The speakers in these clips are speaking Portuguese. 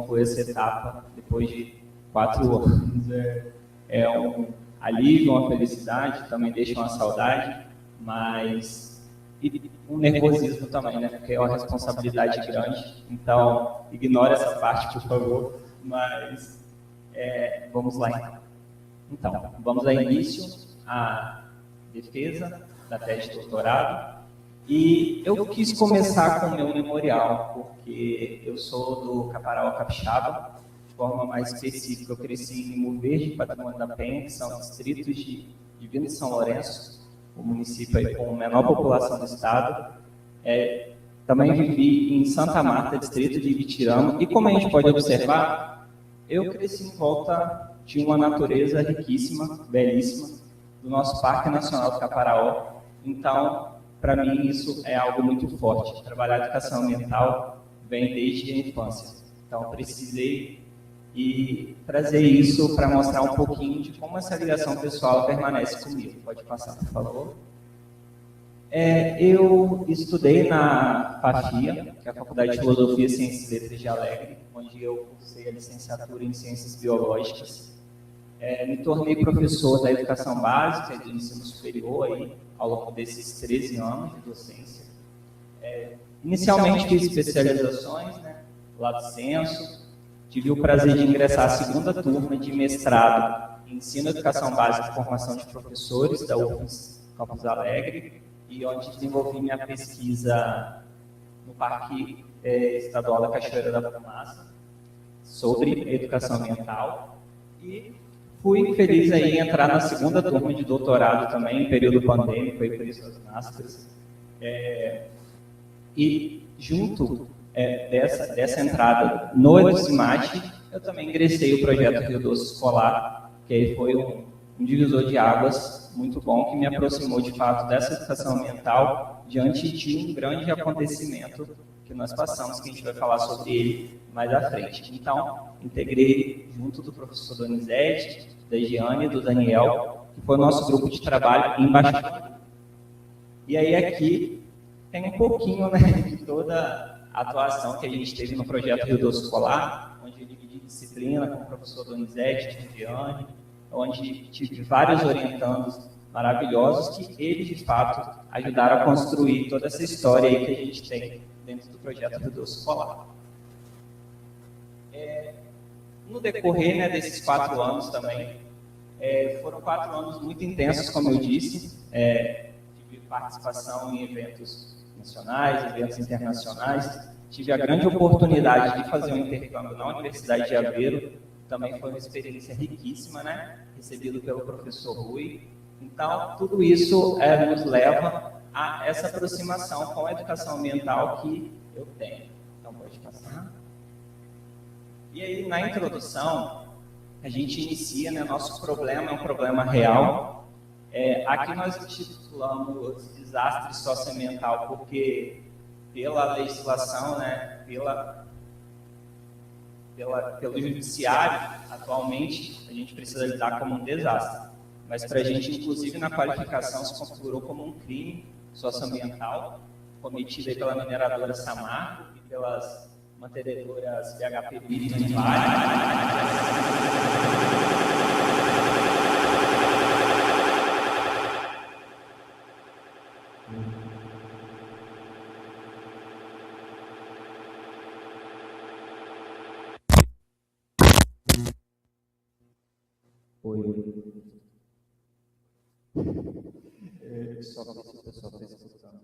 foi essa etapa depois de 4 anos. É um alívio, uma felicidade, também deixa uma saudade, mas e um nervosismo também, né? Porque é uma responsabilidade grande. Então, ignore essa parte, por favor. Mas vamos lá, então. Então, vamos dar início à defesa da tese de doutorado. E eu quis começar com o meu memorial, porque eu sou do Caparaó Capixaba, de forma mais específica. Eu cresci em Limo Verde, Patrimônio da Penha, que são distritos de Divino de São Lourenço, o município aí com a menor população do estado. Também vivi em Santa Marta, distrito de Ibitirama, e como a gente pode observar, eu cresci em volta de uma natureza riquíssima, belíssima, do nosso Parque Nacional do Caparaó. Então, para mim, isso é algo muito forte. Trabalhar educação ambiental vem desde a infância. Então, precisei trazer isso para mostrar um pouquinho de como essa ligação pessoal permanece comigo. Pode passar, por favor. Eu estudei na FAFIA, que é a Faculdade de Filosofia, Ciências e Letras de Alegre, onde eu cursei a licenciatura em Ciências Biológicas. Me tornei professor da educação básica e do ensino superior aí, ao longo desses 13 anos de docência. Inicialmente fiz especializações, né, Lato Sensu. Tive o prazer de ingressar à segunda turma de mestrado em Ensino, Educação Básica e Formação de Professores da UFMS Campus Alegre, e onde desenvolvi minha pesquisa no Parque Estadual da Cachoeira da Fumaça sobre educação ambiental. E fui feliz aí em entrar na segunda turma de doutorado também, em período pandêmico, aí por isso as máscaras. E junto dessa entrada no EduCimate, eu também ingressei o projeto Rio Doce Escolar, que aí foi um divisor de águas muito bom, que me aproximou de fato dessa educação ambiental diante de um grande acontecimento que nós passamos, que a gente vai falar sobre ele mais à frente. Então, integrei junto do professor Donizete, da Giane e do Daniel, que foi o nosso grupo de trabalho em Baixo. E aí aqui tem um pouquinho, né, de toda a atuação que a gente teve no projeto Rio Doce Escolar, onde eu dividi disciplina com o professor Donizete, com a Giane, onde tive vários orientandos maravilhosos que eles, de fato, ajudaram a construir toda essa história aí que a gente tem dentro do projeto Rio Doce Escolar. No decorrer, né, desses 4 anos também, foram 4 anos muito intensos, como eu disse. Tive participação em eventos nacionais, eventos internacionais. Tive a grande oportunidade de fazer um intercâmbio na Universidade de Aveiro. Também foi uma experiência riquíssima, né? Recebido pelo professor Rui. Então, tudo isso nos leva a essa aproximação com a educação ambiental que eu tenho. Então, pode passar. E aí, na introdução, a gente inicia, né? Nosso problema é um problema real. Aqui nós intitulamos desastre socioambiental porque, pela legislação, né? Pelo judiciário, atualmente, a gente precisa lidar como um desastre. Mas para a gente, inclusive, na qualificação, se configurou como um crime socioambiental cometido aí pela mineradora Samarco e pelas mantenedoras BHP Brito e Vale. Só para o pessoal está escutando.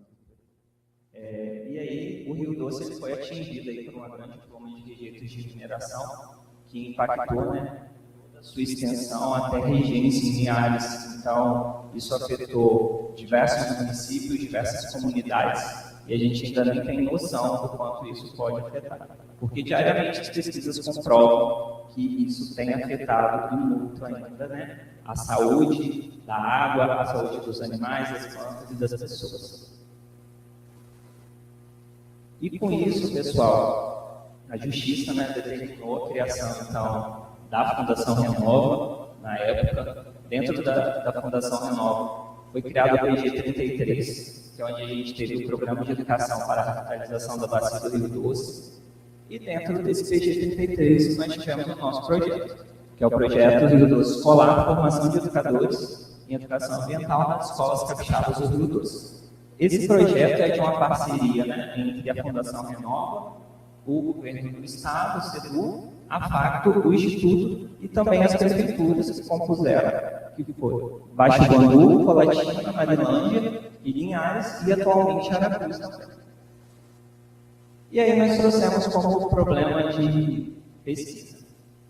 E aí, o Rio Doce ele foi atingido aí por uma grande forma de rejeitos de mineração que impactou, né, sua extensão até regiões lineares. Então, isso afetou diversos municípios, diversas comunidades, e a gente ainda nem tem noção do quanto isso pode afetar. Porque diariamente as pesquisas comprovam que isso tem afetado e muito ainda, né, a saúde da água, a saúde dos animais, das plantas e das pessoas. E com isso, pessoal, a Justiça, né, determinou a criação, então, da Fundação Renova, na época. Dentro da Fundação Renova foi criado o PG 33, que é onde a gente teve o Programa de Educação para a Revitalização da Bacia do Rio Doce. E dentro desse PG33 nós tivemos o nosso projeto, que é o projeto Rio Doce Escolar, Formação de Educadores em Educação Ambiental nas Escolas Capixabas do Rio Doce. Esse projeto é de uma parceria, né, entre a Fundação Renova, o Governo do Estado, o SEDU, a FACTO, o Instituto e também as prefeituras que compuseram, que foi Baixo Guandu, Colatina, Marilândia e Linhares e atualmente Aracruz também. E aí nós trouxemos como problema de pesquisa.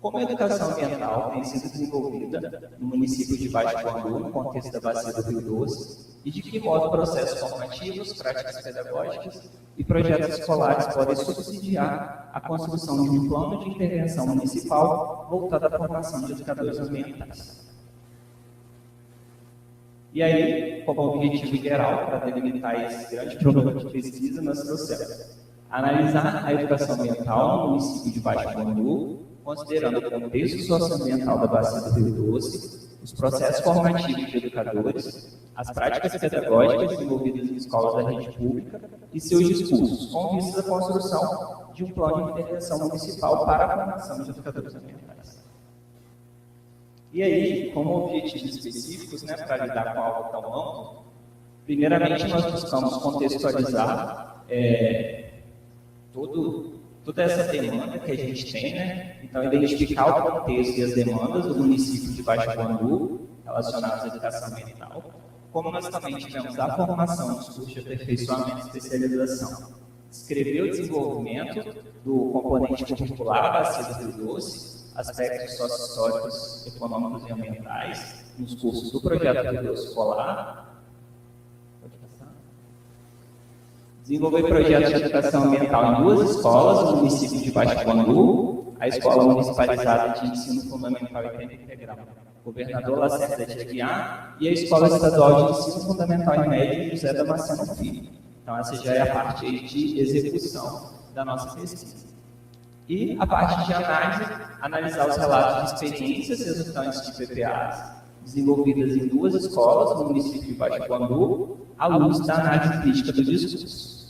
Como a educação ambiental tem sido desenvolvida no município de Baixo Guandu, no contexto da Bacia do Rio Doce, e de que modo processos formativos, práticas pedagógicas e projetos escolares podem subsidiar a construção de um plano de intervenção municipal voltado à formação de educadores ambientais. E aí, como objetivo geral, para delimitar esse grande problema de pesquisa, nós trouxemos analisar a educação ambiental no município de Baixo Guandu, considerando o contexto socioambiental da Bacia do Rio Doce, os processos formativos de educadores, as práticas pedagógicas desenvolvidas em escolas da rede pública e seus discursos, com vistas à construção de um plano de intervenção municipal para a formação de educadores ambientais. E aí, como objetivos específicos, né, para lidar com algo tão amplo, primeiramente nós buscamos contextualizar toda essa demanda que a gente tem, né? Então, identificar o contexto e as demandas do município de Baixo Guandu relacionadas à educação ambiental, como nós também tivemos a formação dos cursos de aperfeiçoamento e especialização, descrever o desenvolvimento do componente curricular da Bacia do Rio Doce, aspectos sócio-históricos, econômicos e ambientais, nos cursos do projeto Rio Doce Escolar, desenvolver projetos de educação ambiental em 2 escolas no município de Baixo Guandu, a Escola Municipalizada de Ensino Fundamental e Tempo Integral, Governador Lacerda de Aguiar, e a Escola Estadual de Ensino Fundamental e Médio José Damasceno Filho. Então, essa já é a parte de execução da nossa pesquisa. E a parte de análise, analisar os relatos de experiências resultantes de PPAs desenvolvidas em 2 escolas no município de Baixo Guandu, à luz da análise crítica do discurso.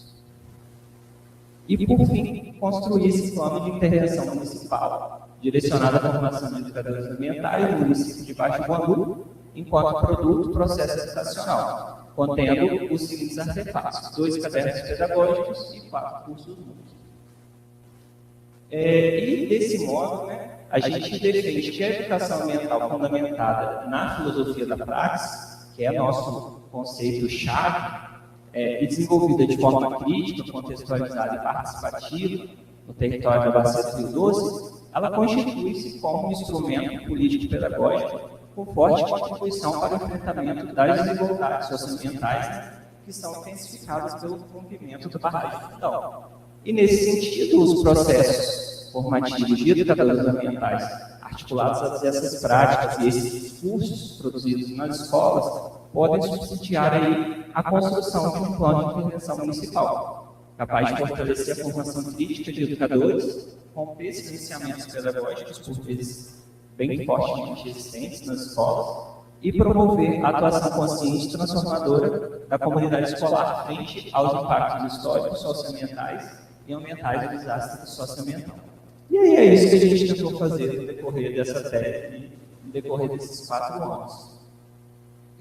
E, por fim, construir esse plano de intervenção municipal, direcionado à formação de educadores ambientais no município de Baixo Guandu, enquanto produto processo educacional, contendo os seguintes artefatos: 2 cadernos pedagógicos e 4 cursos múltiplos. E, desse modo, né, a gente defende que a educação ambiental fundamentada na filosofia da praxis, que é nosso conceito-chave, e desenvolvida de forma crítica, contextualizada e participativa no território da Bacia do Rio Doce, ela constitui-se como um instrumento político-pedagógico com forte contribuição para o enfrentamento das desigualdades socioambientais, né, que são intensificadas pelo rompimento do barragem fundal. E, nesse sentido, os processos formativos de educadores ambientais articulados a essas práticas e esses discursos produzidos nas escolas podem subsidiar aí a construção de um plano de intervenção municipal, capaz de fortalecer a formação crítica de educadores, romper esses licenciamentos pedagógicos, por vezes bem fortemente existentes nas escolas, e promover a atuação consciente e transformadora da comunidade escolar frente aos impactos históricos, socioambientais e ambientais do desastre socioambiental. E aí é isso que a gente tentou fazer no decorrer dessa tese, no decorrer desses 4 anos.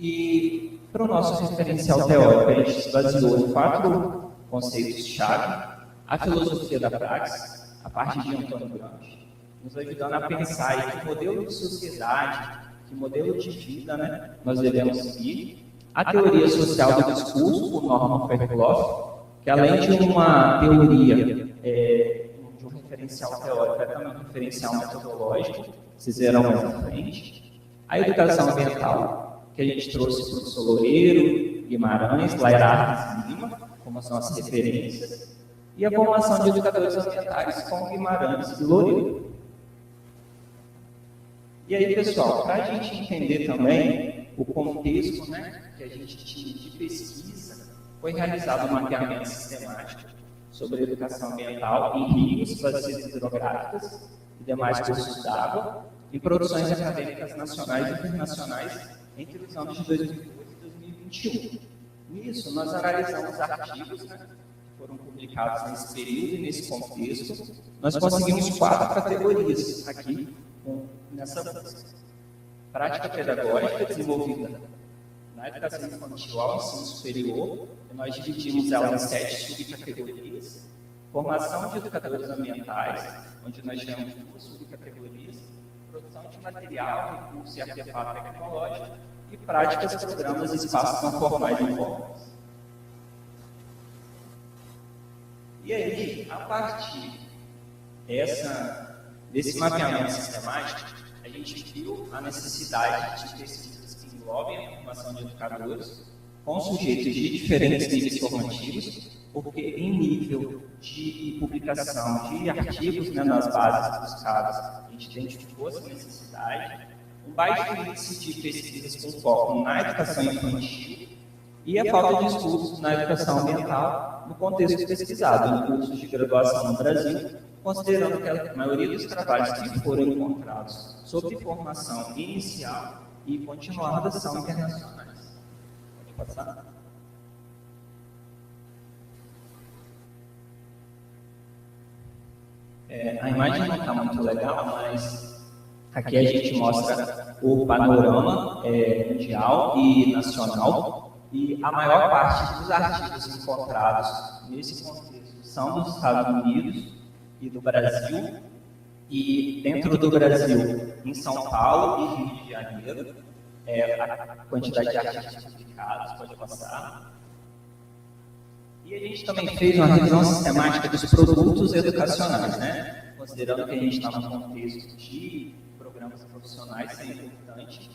E para o nosso referencial teórico, a gente se baseou em 4 conceitos-chave: a filosofia da praxis, a partir de Antônio Gramsci, nos ajudando a pensar em que modelo de sociedade, que modelo de vida, né, nós devemos seguir, a teoria social do discurso, por Norman Fairclough, que além de uma teoria, de um referencial teórico, é também um referencial metodológico, vocês verão mais à frente, a educação ambiental, que a gente trouxe o professor Loureiro, Guimarães, Lairartes e Lima, como são as referências, e a formação de educadores ambientais com Guimarães e Loureiro. E aí, pessoal, para a gente entender também o contexto, né, que a gente tinha de pesquisa, foi realizado um mapeamento sistemático sobre a educação ambiental em rios, bacias hidrográficas e demais cursos d'água, em produções acadêmicas nacionais e internacionais entre os anos de 2012 e 2021. Nisso, nós analisamos artigos, né, foram publicados nesse período e nesse contexto, nós conseguimos 4 categorias aqui nessa prática pedagógica desenvolvida na educação infantil ao ensino superior. Nós dividimos ela em 7 subcategorias. Formação de educadores ambientais, onde nós temos 2 subcategorias: produção de material, recurso e artefato tecnológico, e práticas, programas e espaços não formais e informais. E aí, a partir desse mapeamento sistemático, a gente viu a necessidade de pesquisas que englobem a formação de educadores com sujeitos de diferentes níveis formativos, porque em nível de publicação de artigos, né, nas bases buscadas, a gente identificou essa necessidade, um baixo índice de pesquisas com foco na educação infantil e a falta de estudos na educação ambiental no contexto pesquisado, em cursos de graduação no Brasil, considerando que a maioria dos trabalhos que foram encontrados sobre formação inicial e continuada são internacionais. Pode passar. A imagem não está muito legal, mas aqui a gente mostra o panorama mundial e nacional, e a maior parte dos artigos encontrados nesse contexto são dos Estados Unidos e do Brasil, e dentro do Brasil, em São Paulo e Rio de Janeiro, a quantidade de artigos publicados, pode passar. E a gente também fez uma revisão sistemática dos produtos educacionais, né? Considerando que a gente está num contexto de programas profissionais, isso é importante.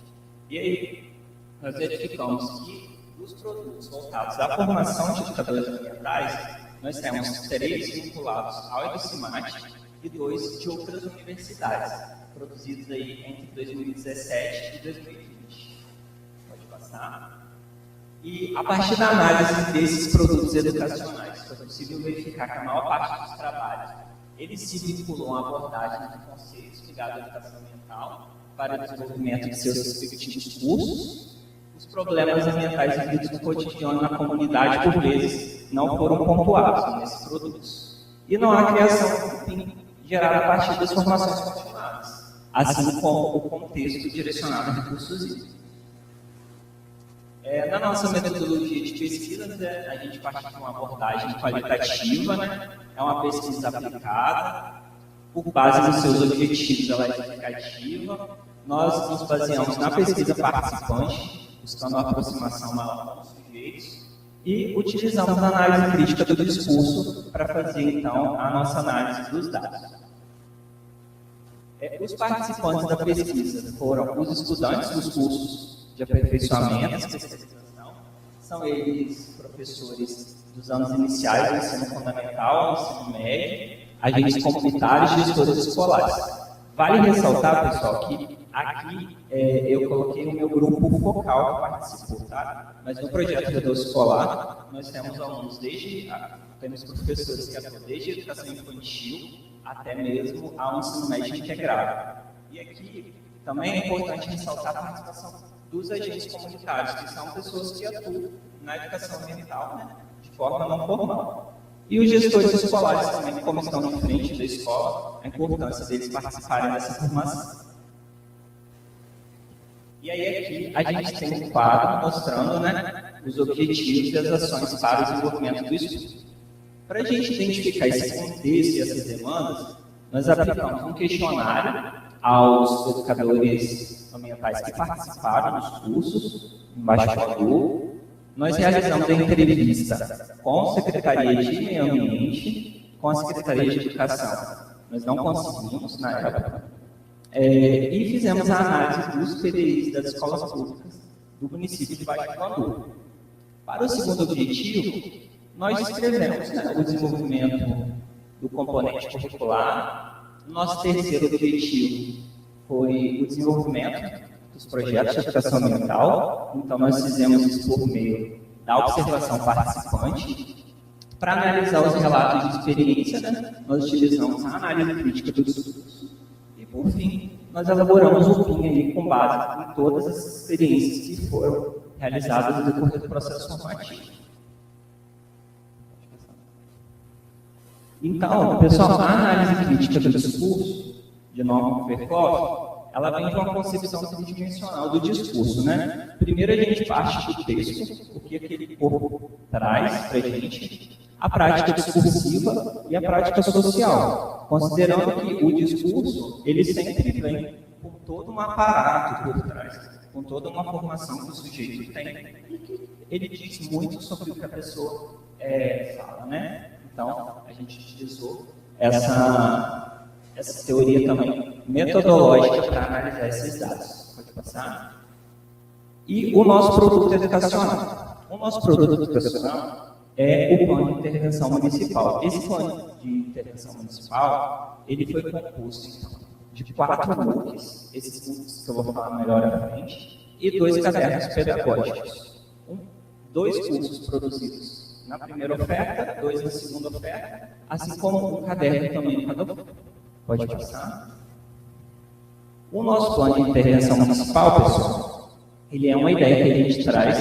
E aí, nós verificamos que dos produtos voltados à formação de educadores ambientais, nós temos 3 vinculados ao EBSIMAT e 2 de outras universidades, produzidos aí entre 2017 e 2020. Pode passar. E a partir da análise desses produtos educacionais, foi possível verificar que a maior parte dos trabalhos, eles se vinculam à abordagem de conceitos ligados à educação ambiental para o desenvolvimento de seus respectivos cursos. Os problemas ambientais vividos no cotidiano na comunidade, por vezes, não foram pontuados nesses produtos. E não há criação gerada a partir das formações continuadas, assim como o contexto direcionado a recursos hídricos. Na nossa metodologia de pesquisa, a gente parte de uma abordagem qualitativa, né? É uma pesquisa aplicada, por base nos seus objetivos, ela é explicativa. Nós nos baseamos na pesquisa participante, buscando uma aproximação maior dos sujeitos, e utilizamos a análise crítica do discurso para fazer, então, a nossa análise dos dados. Os participantes da pesquisa foram os estudantes dos cursos de aperfeiçoamento, especialização, são eles professores dos anos iniciais do ensino fundamental, ensino médio, agentes comunitários e gestores escolares. Vale ressaltar, pessoal, que aqui eu coloquei o meu grupo focal que participou, tá? Mas no projeto de educação escolar, nós temos alunos temos professores que atuam desde a educação infantil até mesmo ao ensino médio integrado. E aqui também é importante ressaltar a participação dos agentes comunitários, que são pessoas que atuam na educação ambiental, né, de forma não formal. E os gestores escolares também, como estão de frente da escola, a importância deles participarem dessa formação. E aí aqui a gente tem um quadro mostrando, né, os objetivos e as ações para o desenvolvimento do estudo. Para a gente identificar esse contexto e essas demandas, nós aplicamos um questionário aos educadores ambientais que participaram dos cursos, embaixo do quadro. Nós realizamos a entrevista com a Secretaria de Meio Ambiente, com a Secretaria de Educação. Nós não conseguimos, na época, e fizemos a análise dos PDIs das escolas públicas do município de Baixo do Guandu. Para o segundo objetivo, nós descrevemos, né, o desenvolvimento do componente curricular. Nosso terceiro objetivo foi o desenvolvimento dos projetos de educação ambiental. Então, nós fizemos isso por meio da observação participante. Para analisar os relatos de experiência, né, nós utilizamos a análise crítica do discurso. E, por fim, nós elaboramos o PIN aí com base em todas as experiências que foram realizadas no decorrer do processo formativo. Então, pessoal, a análise crítica do discurso de Norman Fairclough, ela vem de uma concepção tridimensional do discurso, né? Primeiro a gente parte do texto, o que aquele corpo traz para a gente, a prática discursiva e a prática social, considerando que o discurso, ele sempre vem com todo um aparato por trás, com toda uma formação que o sujeito tem, e que ele diz muito sobre o que a pessoa fala, né? Então, a gente utilizou essa teoria também metodológica para analisar esses dados. Pode passar? E o nosso produto educacional. O nosso produto educacional é o plano de intervenção municipal. Esse plano de intervenção municipal, ele foi composto, então, de 4 MOOCs, esses MOOCs que eu vou falar melhor à frente, e 2 cadernos pedagógicos. 2 cursos produzidos na primeira oferta, 2 na segunda oferta, assim como um caderno também em cada oferta. Pode passar? O nosso plano de intervenção municipal, pessoal, ele é uma ideia que a gente traz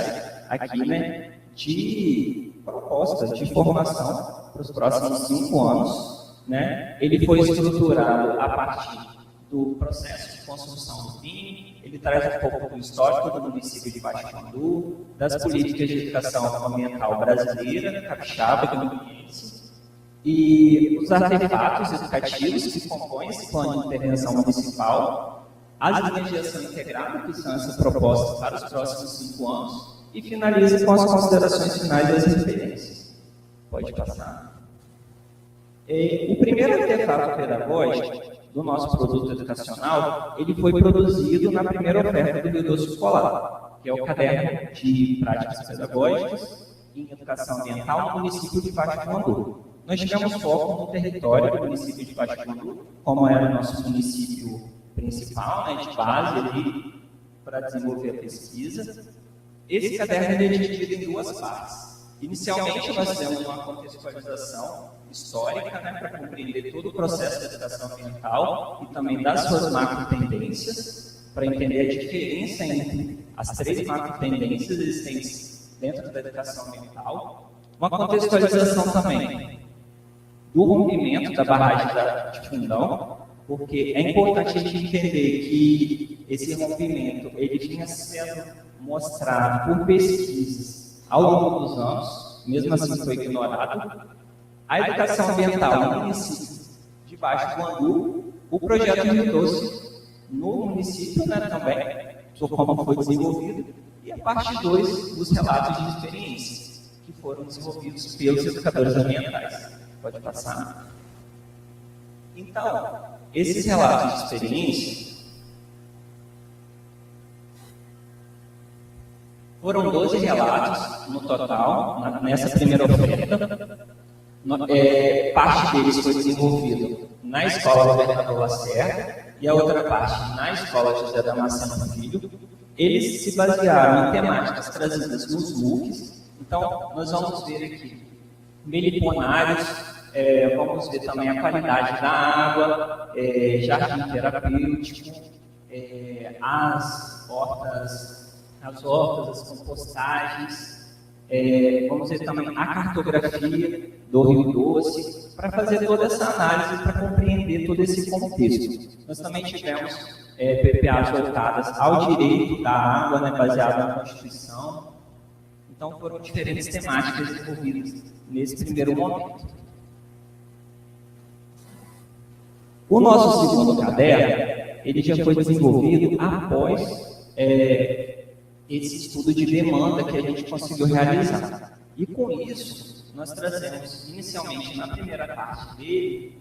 aqui, né, de proposta, de formação para os próximos 5 anos, né? Ele foi estruturado a partir do processo de construção do PIN, ele traz um pouco do histórico do município de Baixo Mandu, das políticas de educação ambiental brasileira, capixaba e campinelense, e os artefatos educativos que compõem esse plano de intervenção municipal, as linhas de ação integrada, que são essa proposta para os próximos 5 anos, e finaliza com as considerações finais das referências. Pode passar. O primeiro artefato pedagógico do nosso produto educacional, ele foi produzido na primeira oferta do Rio Doce Escolar, que é o caderno de práticas pedagógicas em educação ambiental no município de Baixo Mandu. Nós tivemos foco no território do município de Baixo Mandu, como era o nosso município principal, né, de base ali, para desenvolver a pesquisa. Esse caderno é dividido em 2 partes. Inicialmente, nós fizemos uma contextualização histórica, né, para compreender todo o processo da educação ambiental e também das suas macro-tendências, para entender a diferença entre as 3 macro-tendências existentes dentro da educação ambiental. Uma contextualização também do rompimento da barragem de Fundão, porque é importante a gente entender que esse rompimento ele vinha sendo mostrado por pesquisas ao longo dos anos, mesmo assim foi ignorado. A educação ambiental no município de Baixo Mandu, o projeto Rio Doce no município, né, também, como foi desenvolvido, e a parte 2 dos relatos de experiência, que foram desenvolvidos pelos educadores ambientais. Pode passar. Então, esses relatos de experiência foram 12 relatos no total, nessa primeira oferta. Parte deles foi desenvolvido na Escola Governador Lacerda e a outra parte na Escola José Damasceno Filho. Eles se basearam em temáticas trazidas nos MOOCs. Então, nós vamos ver aqui meliponários, vamos ver também a qualidade da água, jardim terapêutico, as hortas, as compostagens, vamos ver também a cartografia do Rio Doce, para fazer toda essa análise, para compreender todo esse contexto. Nós também tivemos PPAs voltadas ao direito da água, né, baseado na Constituição. Então, foram diferentes temáticas desenvolvidas nesse primeiro momento. O nosso segundo caderno, ele já foi desenvolvido após esse estudo de demanda que a gente conseguiu realizar. E com isso, nós trazemos inicialmente na primeira parte dele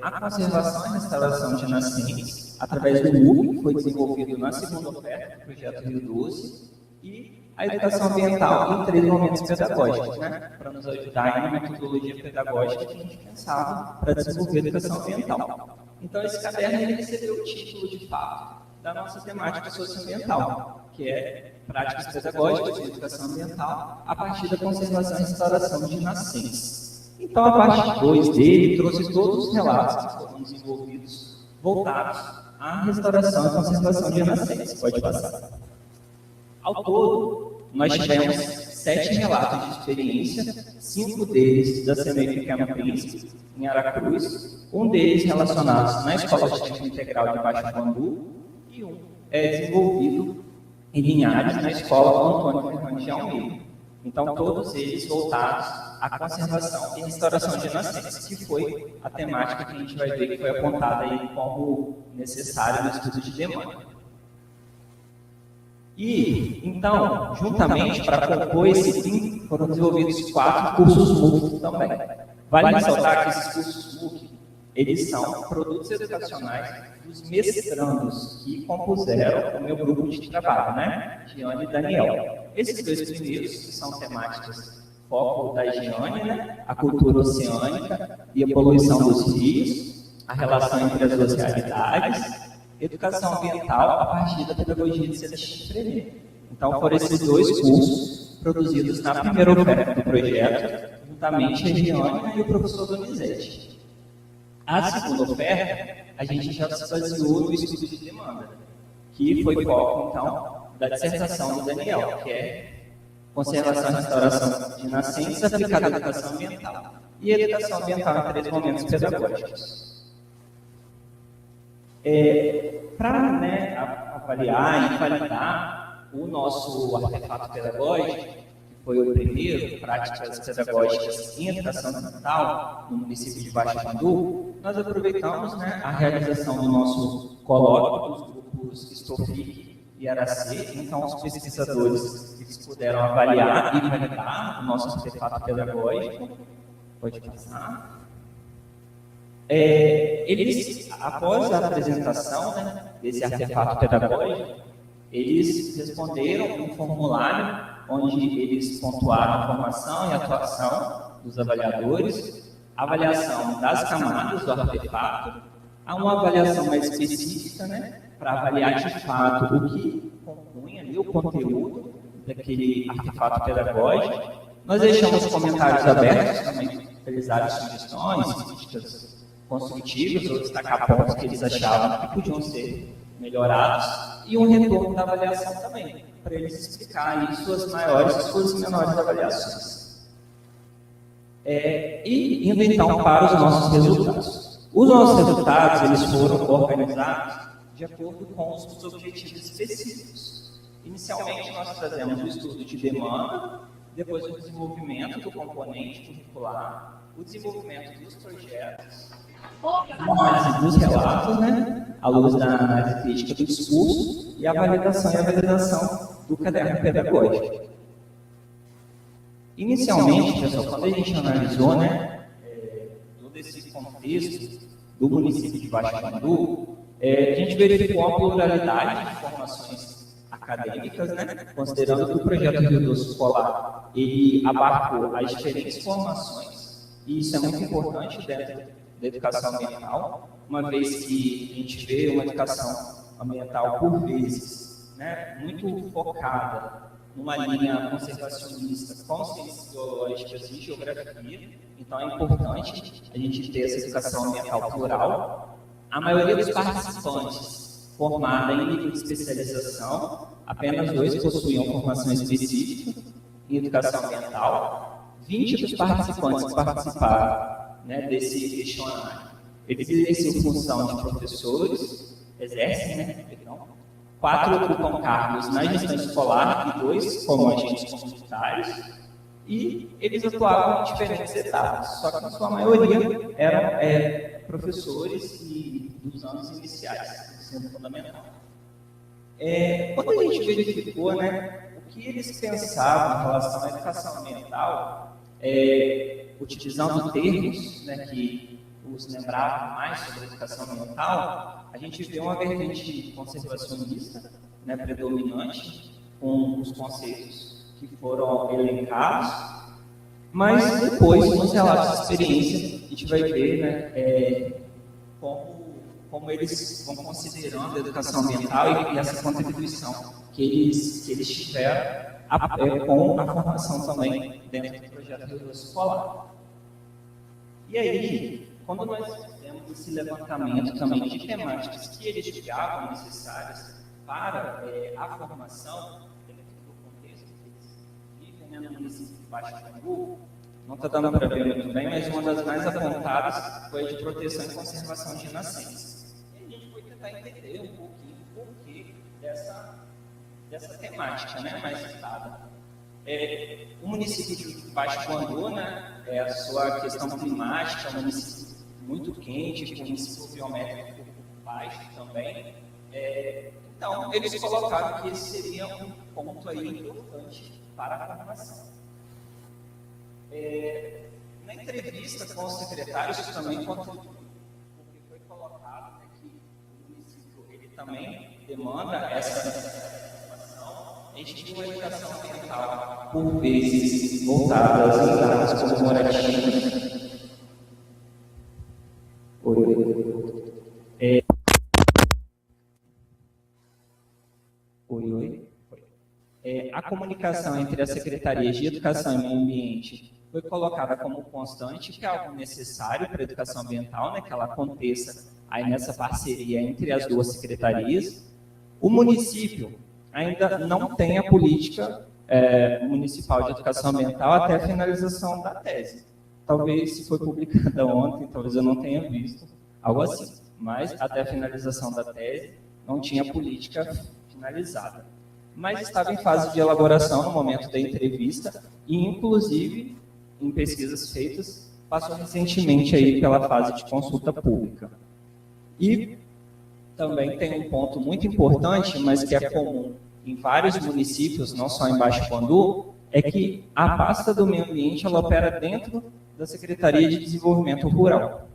a conservação e restauração de nascentes, através do MOOC, que foi desenvolvido na segunda oferta do projeto Rio Doce, e a educação ambiental em 3 momentos pedagógicos, né, para nos ajudar em uma metodologia pedagógica que a gente pensava para desenvolver a educação ambiental. Então, esse caderno ele recebeu o título, de fato, da nossa temática socioambiental, que é práticas pedagógicas de educação ambiental a partir da conservação e restauração de nascentes. Então, a parte 2 dele trouxe todos os relatos que foram desenvolvidos voltados à restauração e conservação de nascentes. Pode passar. Ao todo, nós tivemos 7 relatos de experiência, 5 deles da CEMEI Pequeno Príncipe, em Aracruz, um deles relacionados na Escola de Tempo Integral de Baixo Guandu, e um é desenvolvido em Linhares, na Escola Antônio Fernandes de Almeida. Então, todos eles voltados à conservação e restauração de nascentes, que foi a temática que a gente vai ver que foi apontada aí como necessária no estudo de demanda. E, então, juntamente, para compor esse fim, foram desenvolvidos 4 cursos MOOC também. Vale ressaltar que esses cursos MOOC, eles são produtos educacionais dos mestrandos que compuseram o meu grupo de trabalho, né? Giane e Daniel. Esses 2 primeiros, que são temáticas foco da Giane, né? A cultura oceânica e a poluição dos rios, a relação entre as duas realidades, educação ambiental a partir da pedagogia de Celestino Freire. Então, foram esses 2 cursos produzidos na primeira oferta do projeto, juntamente a Giane e o professor Donizete. A segunda oferta, a gente já se baseou no estudo de demanda, que foi foco, então, da dissertação do Daniel, que é conservação e restauração de nascentes aplicada à educação ambiental, e educação ambiental em 3 momentos pedagógicos. Para avaliar e validar o nosso artefato pedagógico, que foi o primeiro, práticas pedagógicas em educação ambiental, no município de Baixo Guandu, nós aproveitamos, né, a realização do nosso colóquio dos grupos Stofic e Aracê. Então, os pesquisadores eles puderam avaliar e validar o nosso artefato pedagógico. Pode passar. Eles, após a apresentação, né, desse artefato pedagógico, eles responderam um formulário onde eles pontuaram a formação e atuação dos avaliadores, a avaliação das camadas do artefato, há uma avaliação mais específica, né, para avaliar de fato o que compunha ali o conteúdo daquele artefato pedagógico. Nós deixamos comentários abertos também para eles darem sugestões, críticas construtivos ou destacar pontos que eles achavam que podiam ser melhorados, e um retorno da avaliação também, para eles explicarem suas maiores e suas menores avaliações. E indo então para os nossos resultados. Os nossos resultados eles foram organizados de acordo com os objetivos específicos. Inicialmente nós trazemos o estudo de demanda, depois o desenvolvimento do componente curricular, o desenvolvimento dos projetos, a análise dos relatos, né, à luz da análise crítica do discurso, e a validação e a validação do caderno pedagógico. Inicialmente, pessoal, quando a gente analisou, né, todo esse contexto do município de Baixo Guandu, a gente verificou a pluralidade de formações acadêmicas, né, considerando que o projeto Rio Doce Escolar ele abarcou as diferentes formações, e isso é muito importante dentro da educação ambiental, uma vez que a gente vê uma educação ambiental, por vezes, né, muito focada numa linha conservacionista com ciências biológicas e geografia. Então, é importante a gente ter essa educação ambiental plural. A maioria dos participantes formada em nível de especialização, apenas 2 possuíam formação específica em educação ambiental. 20 dos participantes que participaram, né, desse questionário, eles exercem função de professores, exercem, né, perdão. 4 ocupam cargos na gestão escolar e 2 como agentes comunitários, e eles atuavam em diferentes etapas, só que na sua maioria eram professores dos anos iniciais do ensino fundamental. Quando a gente verificou, né, o que eles pensavam em relação à educação ambiental, utilizando termos, né, que os lembravam mais sobre a educação ambiental, a gente vê uma vertente conservacionista, né, predominante, com os conceitos que foram elencados, mas depois, nos relatos de experiência, a gente vai ver, né, como eles vão considerando a educação ambiental e essa contribuição que eles tiveram com a formação também dentro do projeto Rio Doce Escolar. E aí, quando nós fizemos esse levantamento também de temáticas que eles julgavam necessárias para a formação, dentro do contexto que eles vivem né, no município de Baixo Cambu, não está dando para ver muito bem, mas uma das mais apontadas foi a de proteção e conservação de nascentes. E a gente foi tentar entender um pouquinho o porquê dessa temática, né, mais citada. O município de Baixo Cambu, né, a sua questão climática, é um município muito quente, com índice pluviométrico baixo também. Então, eles colocaram que esse seria um ponto aí importante para a formação. Na entrevista com os secretários, isso também contribuiu, porque foi colocado, né, que o município ele também demanda essa formação. A gente tem uma educação ambiental, por vezes, voltada às datas comemorativas. A comunicação entre as secretarias de Educação e Meio Ambiente foi colocada como constante, que é algo necessário para a educação ambiental, né, que ela aconteça aí nessa parceria entre as duas secretarias. O município ainda não tem a política municipal de educação ambiental até a finalização da tese. Talvez, se foi publicada ontem, talvez eu não tenha visto algo assim, mas até a finalização da tese não tinha política finalizada. Mas estava em fase de elaboração no momento da entrevista e, inclusive, em pesquisas feitas, passou recentemente aí pela fase de consulta pública. E também tem um ponto muito importante, mas que é comum em vários municípios, não só em Baixo Cambu, é que a pasta do meio ambiente ela opera dentro da Secretaria de Desenvolvimento Rural,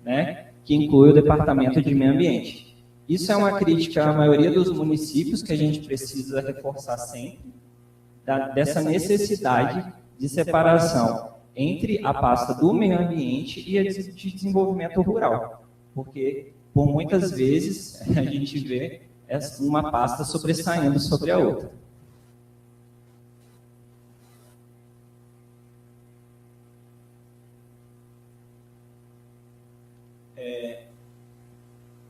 né, que inclui o Departamento de Meio Ambiente. Isso é uma crítica à maioria dos municípios que a gente precisa reforçar sempre, dessa necessidade de separação entre a pasta do meio ambiente e a de desenvolvimento rural, porque por muitas vezes a gente vê uma pasta sobressaindo sobre a outra.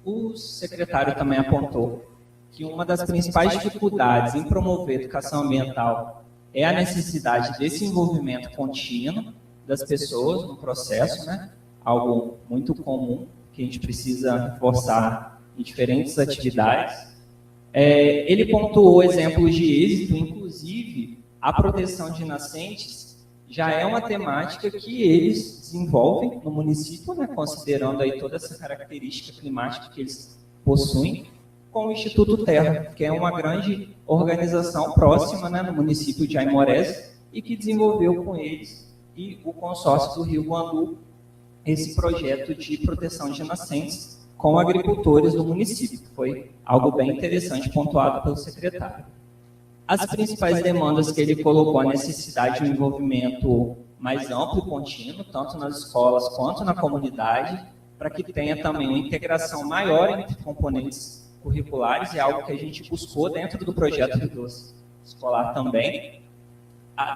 O secretário também apontou que uma das principais dificuldades em promover a educação ambiental é a necessidade desse envolvimento contínuo das pessoas no processo, né? Algo muito comum que a gente precisa reforçar em diferentes atividades. Ele pontuou exemplos de êxito, inclusive a proteção de nascentes já é uma temática que eles desenvolvem no município, né, considerando aí toda essa característica climática que eles possuem, com o Instituto Terra, que é uma grande organização próxima, né, no município de Aimorés, e que desenvolveu com eles e o consórcio do Rio Guandu esse projeto de proteção de nascentes com agricultores do município. Foi algo bem interessante pontuado pelo secretário. As principais demandas que ele colocou, a necessidade de um envolvimento mais amplo e contínuo, tanto nas escolas quanto na comunidade, para que tenha também uma integração maior entre componentes curriculares, é algo que a gente buscou dentro do projeto Rio Doce escolar também.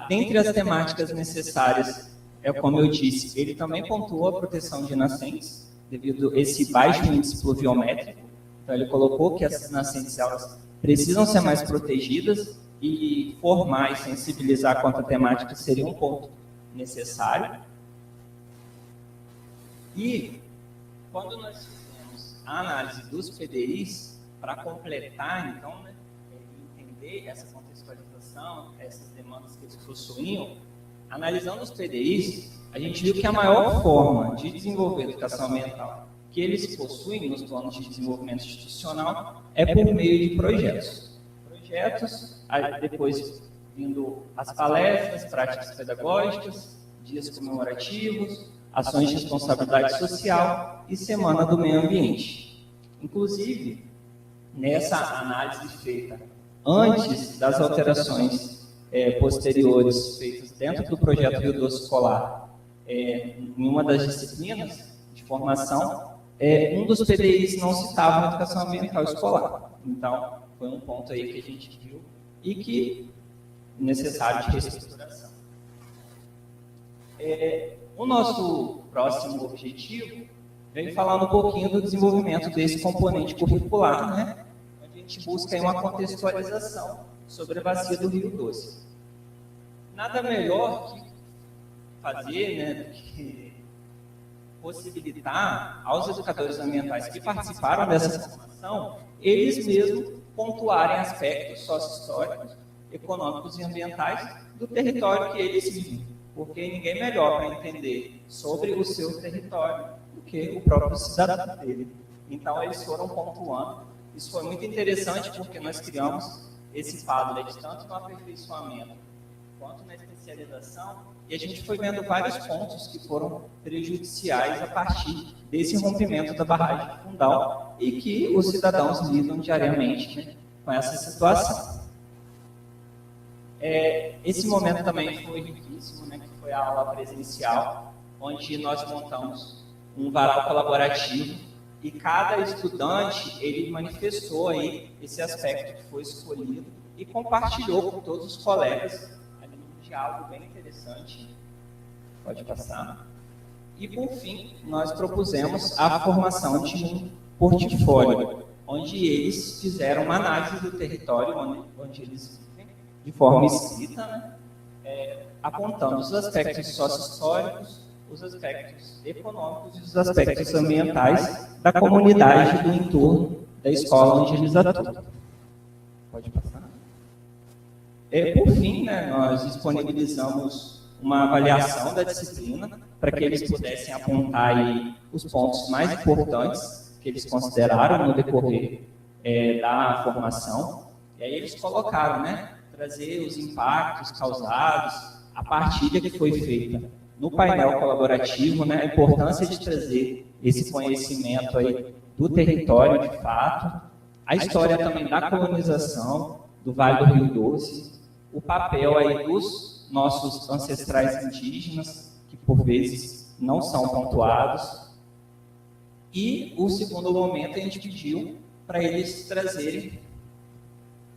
Dentre as temáticas necessárias, como eu disse, ele também pontuou a proteção de nascentes, devido a esse baixo índice pluviométrico. Então, ele colocou que essas nascentes elas precisam ser mais protegidas e formar e sensibilizar quanto à temática seria um ponto necessário. E, quando nós fizemos a análise dos PDIs, para completar, então, né, entender essa contextualização, essas demandas que eles possuíam, analisando os PDIs, a gente viu que a maior forma de desenvolver a educação ambiental que eles possuem nos planos de desenvolvimento institucional é por meio de projetos. Aí depois vindo as palestras, práticas pedagógicas, dias comemorativos, ações de responsabilidade social e Semana do Meio Ambiente. Inclusive, nessa análise feita antes das alterações posteriores feitas dentro do projeto Rio Doce escolar, em uma das disciplinas de formação, um dos PDIs não citava a educação ambiental escolar. Então, foi um ponto aí que a gente viu e que é necessário de reestruturação. O nosso próximo objetivo vem falando um pouquinho do desenvolvimento desse componente curricular, né? A gente busca aí uma contextualização sobre a bacia do Rio Doce. nada melhor que fazer, né, do que possibilitar aos educadores ambientais que participaram dessa formação, eles mesmos pontuarem aspectos sócio-históricos, econômicos e ambientais do território que eles vivem, porque ninguém melhor para entender sobre o seu território do que o próprio cidadão dele. Então, eles foram pontuando. Isso foi muito interessante porque nós criamos esse Padlet tanto no aperfeiçoamento quanto na especialização, e a gente foi vendo vários pontos que foram prejudiciais a partir desse rompimento da barragem de Fundão e que os cidadãos lidam diariamente, né, com essa situação. Esse momento também foi riquíssimo, né, que foi a aula presencial, onde nós montamos um varal colaborativo e cada estudante ele manifestou aí esse aspecto que foi escolhido e compartilhou com todos os colegas ali um diálogo bem interessante. Pode passar. E, por fim, nós propusemos a formação de um portfólio, onde eles fizeram uma análise do território onde eles vivem, de forma escrita, né, apontando os aspectos sócio-históricos, os aspectos econômicos e os aspectos ambientais da comunidade do entorno da escola onde eles atuam. Pode passar. Por fim, né, nós disponibilizamos uma avaliação da disciplina para que eles pudessem apontar aí os pontos mais importantes que eles consideraram no decorrer da formação. E aí eles colocaram, né, trazer os impactos causados, a partilha que foi feita no painel colaborativo, né, a importância de trazer esse conhecimento aí do território de fato, a história também da colonização do Vale do Rio Doce, o papel aí dos nossos ancestrais indígenas, que por vezes não são pontuados, e o segundo momento a gente pediu para eles trazerem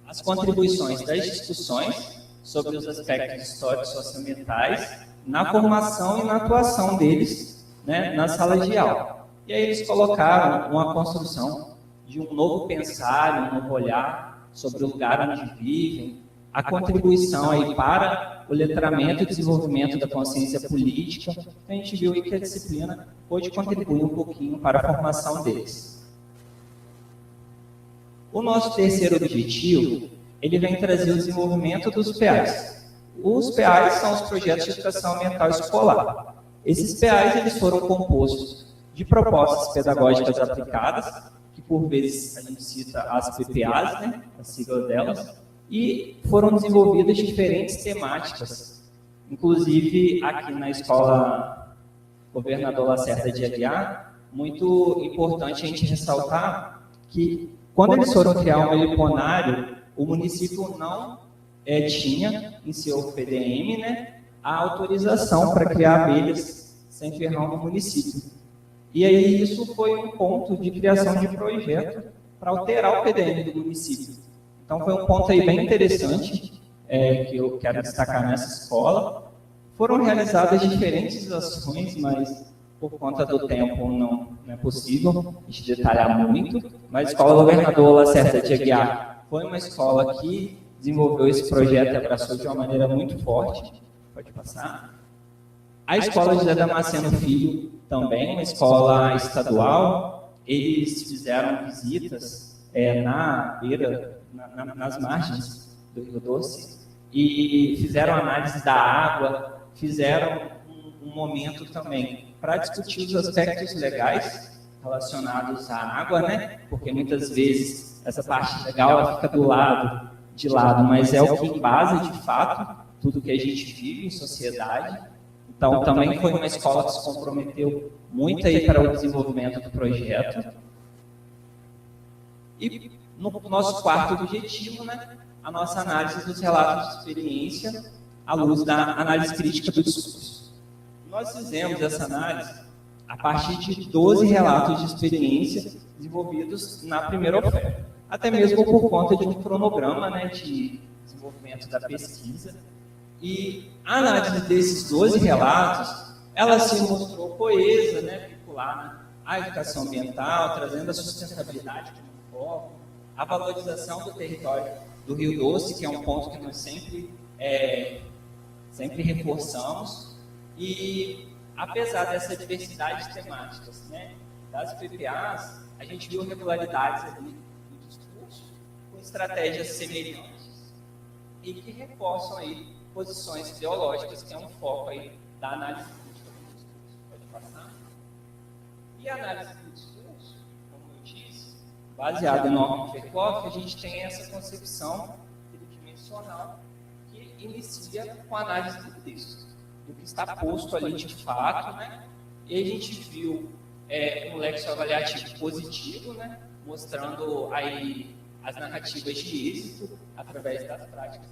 as contribuições das discussões sobre os aspectos históricos socioambientais na formação e na atuação deles, né, na sala de aula. E aí eles colocaram uma construção de um novo pensar, um novo olhar sobre o lugar onde vivem, a contribuição aí para o letramento e desenvolvimento da consciência política. A gente viu aí que a disciplina pôde contribuir um pouquinho para a formação deles. O nosso terceiro objetivo, ele vem trazer o desenvolvimento dos PAs. Os PAs são os projetos de educação ambiental escolar. Esses PAs eles foram compostos de propostas pedagógicas aplicadas, que por vezes a gente cita as PPAs, né, a sigla delas, e foram desenvolvidas diferentes temáticas. Inclusive, aqui na Escola Governador Lacerda de Aguiar, muito importante a gente ressaltar que, quando eles foram criar um meliponário, o município não tinha em seu PDM, né, a autorização para criar abelhas sem ferrão no município. E aí isso foi um ponto de criação de projeto para alterar o PDM do município. Então foi um ponto aí bem interessante que eu quero destacar nessa escola. Foram realizadas diferentes ações, mas por conta do tempo não é possível a gente detalhar muito. Mas a Escola Governador Lacerda de Aguiar foi uma escola que desenvolveu esse projeto e abraçou de uma maneira muito forte. Pode passar. A Escola José Damasceno Filho também, uma escola estadual, eles fizeram visitas na beira, nas margens do Rio Doce e fizeram análise da água, fizeram um momento também para discutir os aspectos legais relacionados à água, né? Porque muitas vezes essa parte legal ela fica de lado, mas é o que embasa de fato tudo que a gente vive em sociedade. Então, também foi uma escola que se comprometeu muito aí para o desenvolvimento do projeto. E no nosso quarto objetivo, né, a nossa análise dos relatos de experiência à luz da análise crítica do discurso. Nós fizemos essa análise a partir de 12 relatos de experiência desenvolvidos na primeira oferta, até mesmo por conta de um cronograma, né, de desenvolvimento da pesquisa. E a análise desses 12 relatos, ela se mostrou coesa, né, vinculada à educação ambiental, trazendo a sustentabilidade como foco, a valorização do território do Rio Doce, que é um ponto que nós sempre sempre reforçamos. E, apesar dessa diversidade de temáticas, né, das PPAs, a gente viu regularidades ali no discurso, com estratégias semelhantes e que reforçam aí posições ideológicas, que é um foco aí da análise crítica do discurso. Pode passar. E a análise do discurso, como eu disse, baseada em Norman Fairclough, a gente tem essa concepção tridimensional que inicia com a análise do texto, do que está posto ali de fato, né? E a gente viu um lexo avaliativo positivo, né? Mostrando aí as narrativas de êxito através das práticas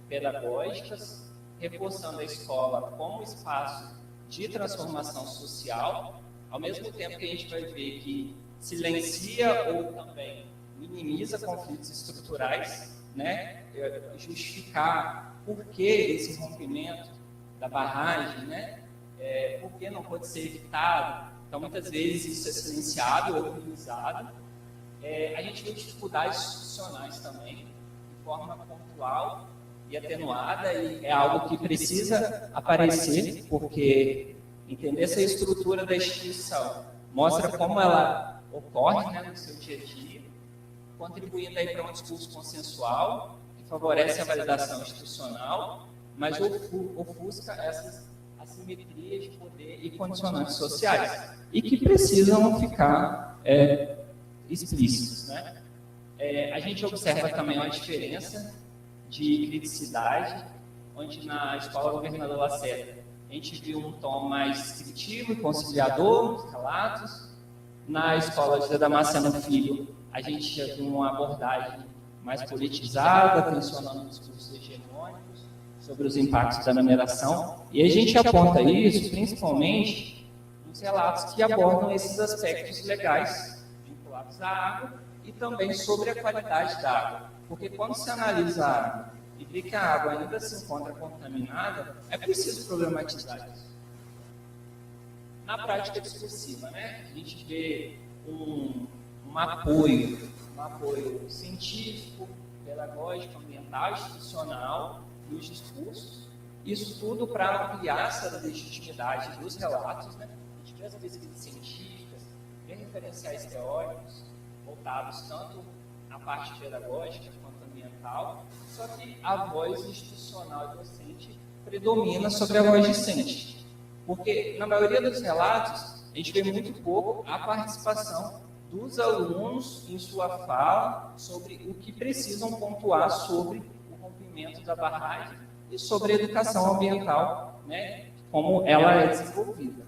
pedagógicas, reforçando a escola como espaço de transformação social, ao mesmo tempo que a gente vai ver que silencia ou também minimiza conflitos estruturais, né? Justificar por que esse rompimento da barragem, né? Por que não pode ser evitado. Então, muitas vezes isso é silenciado ou minimizado. A gente vê dificuldades institucionais também, de forma pontual e atenuada, e é algo que precisa aparecer, porque entender essa estrutura da instituição mostra como ela ocorre, né, no seu dia a dia, contribuindo aí para um discurso consensual, que favorece a validação institucional, mas ofusca essas assimetrias de poder e condicionantes sociais, e que precisam ficar explícitos, né? A gente observa também uma diferença de criticidade, onde na escola Governador Lacerda a gente viu um tom mais descritivo e conciliador nos relatos. Na escola José Damasceno Filho, a gente já viu uma abordagem mais politizada, tensionando discursos hegemônicos sobre os impactos da mineração. E a gente aponta isso principalmente nos relatos que abordam esses aspectos legais vinculados à água e também sobre a qualidade da água. Porque quando se analisa a água e vê que a água ainda se encontra contaminada, é preciso problematizar isso. Na prática discursiva, né, a gente vê um apoio científico, pedagógico, ambiental, institucional nos discursos. Isso tudo para ampliar essa legitimidade dos relatos, né? A gente vê as pesquisas científicas, vê referenciais teóricos voltados tanto à parte pedagógica quanto ambiental, só que a voz institucional e docente predomina sobre a voz discente. Porque, na maioria dos relatos, a gente vê muito pouco a participação dos alunos em sua fala sobre o que precisam pontuar sobre o rompimento da barragem e sobre a educação ambiental, né, como ela é desenvolvida.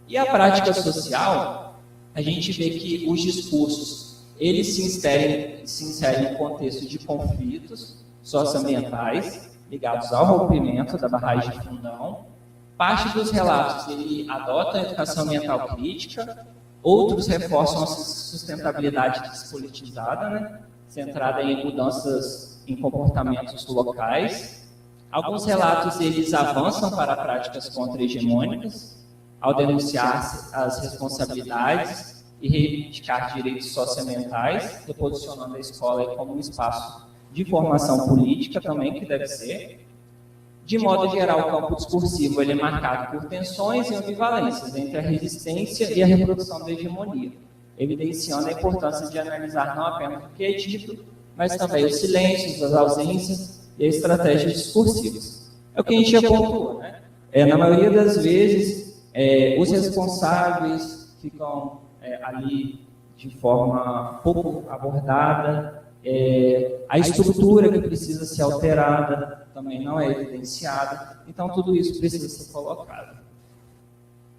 E a prática social, a gente vê que os discursos, eles se inserem em contexto de conflitos socioambientais ligados ao rompimento da barragem de Fundão. Parte dos relatos ele adota a educação ambiental crítica, outros reforçam a sustentabilidade despolitizada, né, centrada em mudanças em comportamentos locais. Alguns relatos eles avançam para práticas contra-hegemônicas, ao denunciar as responsabilidades e reivindicar direitos socioambientais, reposicionando a escola como um espaço de formação política também, que deve ser. De modo geral, o campo discursivo ele é marcado por tensões e ambivalências entre a resistência e a reprodução da hegemonia, evidenciando a importância de analisar não apenas o que é dito, mas também os silêncios, as ausências e as estratégias discursivas. É o que a gente já pontuou, né? Na maioria das vezes, os responsáveis ficam ali de forma pouco abordada, a estrutura que precisa ser alterada também não é evidenciada, então tudo isso precisa ser colocado.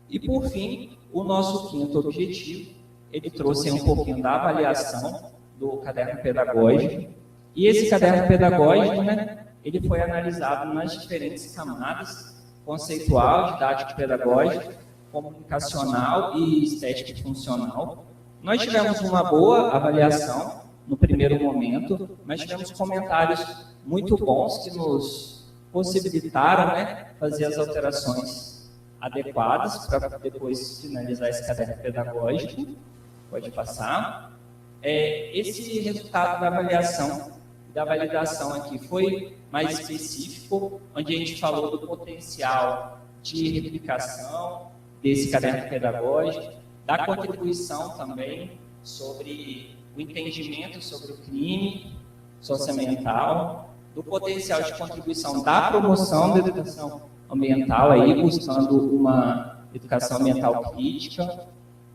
E por fim, o nosso quinto objetivo, ele trouxe um pouquinho da avaliação do caderno pedagógico, e esse caderno pedagógico, né, ele foi analisado nas diferentes camadas, conceitual, didático pedagógico, comunicacional e estética e funcional. Nós tivemos uma boa avaliação no primeiro momento, mas tivemos comentários muito bons que nos possibilitaram, né, fazer as alterações adequadas para depois finalizar esse caderno pedagógico. Pode passar. Esse resultado da avaliação da validação aqui foi mais específico, onde a gente falou do potencial de replicação desse caderno pedagógico, da contribuição também sobre o entendimento sobre o crime socioambiental, do potencial de contribuição da promoção da educação ambiental, aí buscando uma educação ambiental crítica,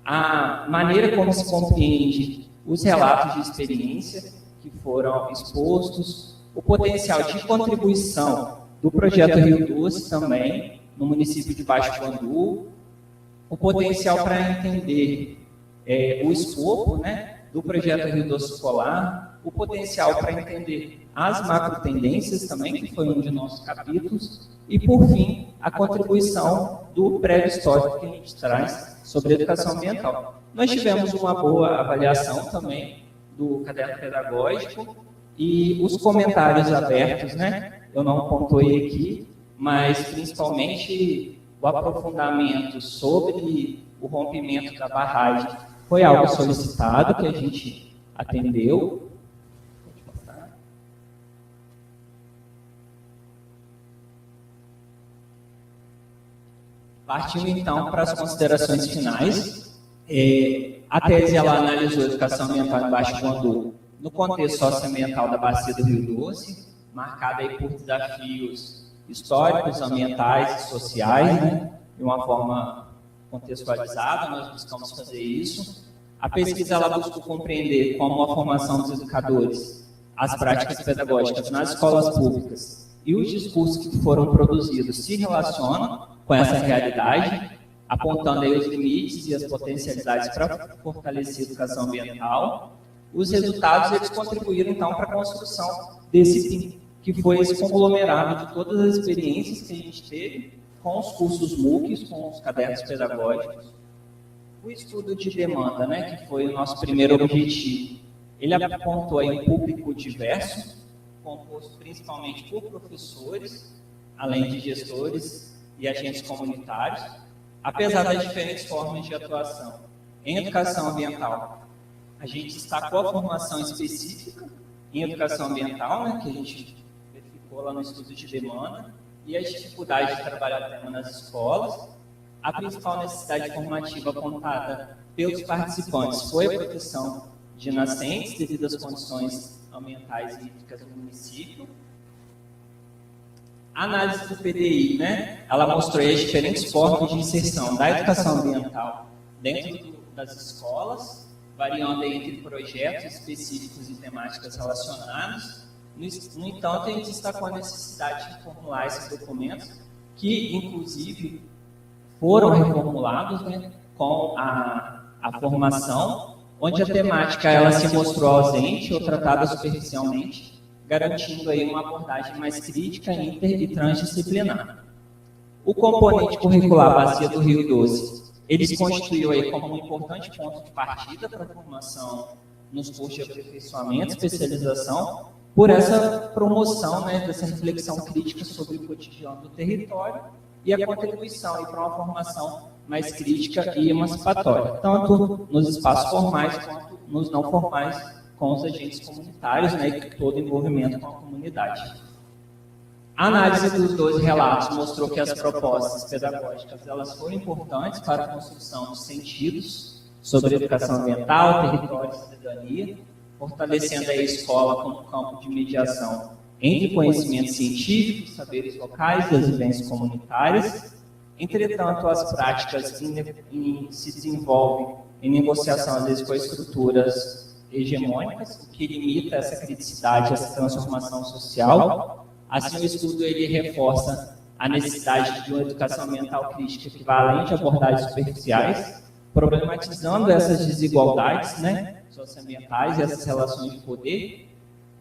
a maneira como se compreende os relatos de experiência que foram expostos, o potencial de contribuição do projeto Rio Doce também, no município de Baixo Guandu, o potencial para entender o escopo, né, do projeto Rio Doce Escolar, o potencial para entender as macro-tendências também, que foi um de nossos capítulos, e, por fim, a contribuição do prévio histórico que a gente traz sobre educação ambiental. Nós tivemos uma boa avaliação também do caderno pedagógico e os comentários abertos, né? Eu não pontuei aqui, mas principalmente o aprofundamento sobre o rompimento da barragem foi algo solicitado que a gente atendeu. Partindo então para as considerações finais. A tese ela analisou a educação ambiental em Baixo Guandu no contexto socioambiental da bacia do Rio Doce, marcada aí por desafios históricos, ambientais e sociais, né, de uma forma contextualizada. Nós buscamos fazer isso. A pesquisa ela busca compreender como a formação dos educadores, as práticas pedagógicas nas escolas públicas e os discursos que foram produzidos se relacionam com essa realidade, apontando aí os limites e as potencialidades para fortalecer a educação ambiental. Os resultados eles contribuíram então para a construção desse PIN, que foi esse conglomerado de todas as experiências que a gente teve com os cursos MOOCs, com os cadernos pedagógicos. O estudo de demanda, né, que foi o nosso primeiro objetivo, ele apontou aí um público diverso, composto principalmente por professores, além de gestores e agentes comunitários, apesar das diferentes formas de atuação em educação ambiental. A gente destacou a formação específica em educação ambiental, né, que a gente verificou lá no estudo de demanda, e as dificuldades de trabalhar o tema nas escolas. A principal necessidade formativa apontada pelos participantes foi a proteção de nascentes devido às condições ambientais e hídricas do município. A análise do PDI, né, ela mostrou as diferentes formas de inserção da educação ambiental dentro das escolas, variando entre projetos específicos e temáticas relacionadas. No entanto, a gente destacou a necessidade de formular esses documentos, que, inclusive, foram reformulados, né, com a formação, onde a temática ela se mostrou ausente ou tratada superficialmente, garantindo aí uma abordagem mais crítica, inter e transdisciplinar. O componente curricular Bacia do Rio Doce, ele se constituiu aí como um importante ponto de partida para a formação nos cursos de aperfeiçoamento, especialização, por essa promoção, né, dessa reflexão crítica sobre o cotidiano do território e a contribuição para uma formação mais crítica e emancipatória, tanto nos espaços formais quanto nos não formais, com os agentes comunitários, né, e todo envolvimento com a comunidade. A análise dos 12 relatos mostrou que as propostas pedagógicas elas foram importantes para a construção de sentidos sobre educação ambiental, território e cidadania, fortalecendo a escola como campo de mediação entre conhecimentos científicos, saberes locais e as vivências comunitárias. Entretanto, as práticas se desenvolvem em negociação, às vezes, com estruturas hegemônicas, o que limita essa criticidade, essa transformação social. Assim, o estudo ele reforça a necessidade de uma educação ambiental crítica que vai além de abordagens superficiais, problematizando essas desigualdades, né, socioambientais e essas relações de poder.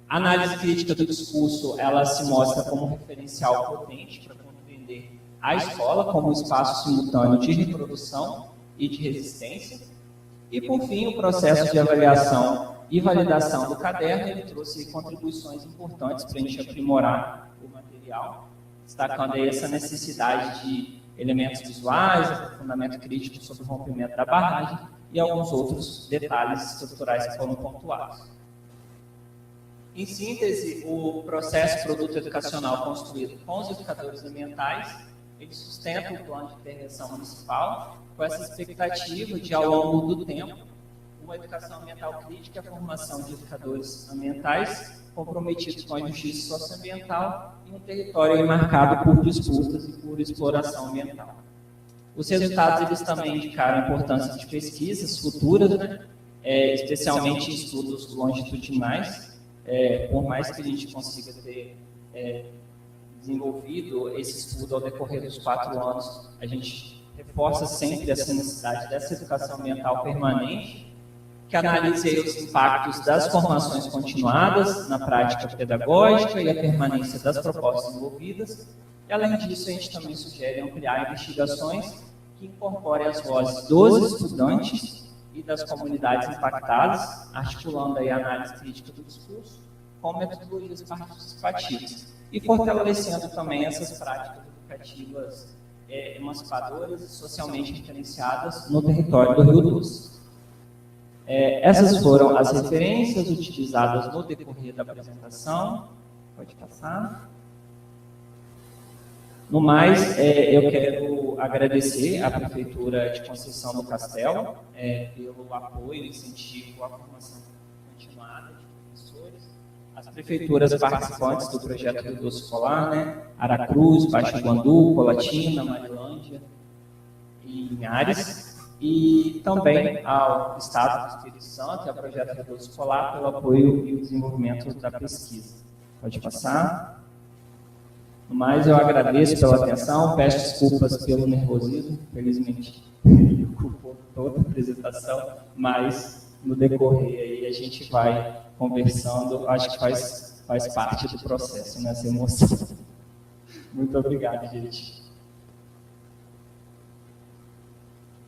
A análise crítica do discurso ela se mostra como um referencial potente para compreender a escola como um espaço simultâneo de reprodução e de resistência. E, por fim, o processo de avaliação e validação do caderno ele trouxe contribuições importantes para a gente aprimorar o material, destacando aí essa necessidade de elementos visuais, aprofundamento crítico sobre o rompimento da barragem e alguns outros detalhes estruturais que foram pontuados. Em síntese, o processo produto educacional construído com os educadores ambientais, ele sustenta o plano de intervenção municipal com essa expectativa de, ao longo do tempo, uma educação ambiental crítica e a formação de educadores ambientais comprometidos com a justiça socioambiental em um território marcado por disputas e por exploração ambiental. Os resultados eles também indicaram a importância de pesquisas futuras, né? Especialmente em estudos longitudinais, por mais que a gente consiga ter desenvolvido esse estudo ao decorrer dos 4 anos, a gente reforça sempre essa necessidade dessa educação ambiental permanente, que analise aí os impactos das formações continuadas na prática pedagógica e a permanência das propostas envolvidas. E, além disso, a gente também sugere ampliar investigações que incorporem as vozes dos estudantes e das comunidades impactadas, articulando aí a análise crítica do discurso com metodologias participativas e fortalecendo também essas práticas educativas emancipadoras e socialmente diferenciadas no território do Rio Doce. Essas foram as referências utilizadas no decorrer da apresentação. Pode passar. No mais, eu quero agradecer à Prefeitura de Conceição do Castelo pelo apoio e incentivo à formação continuada de professores, as prefeituras participantes do projeto Rio Doce Escolar, né? Aracruz, Baixo Guandu, Colatina, Marilândia e Linhares, e também ao Estado do Espírito Santo e ao projeto Rio Doce Escolar pelo apoio e o desenvolvimento da pesquisa. Pode passar. No mais, eu agradeço pela atenção, peço desculpas pelo nervosismo, felizmente ele ocupou toda a apresentação, mas no decorrer aí a gente vai conversando, acho que faz parte do processo, nessa emoção. Muito obrigado, gente.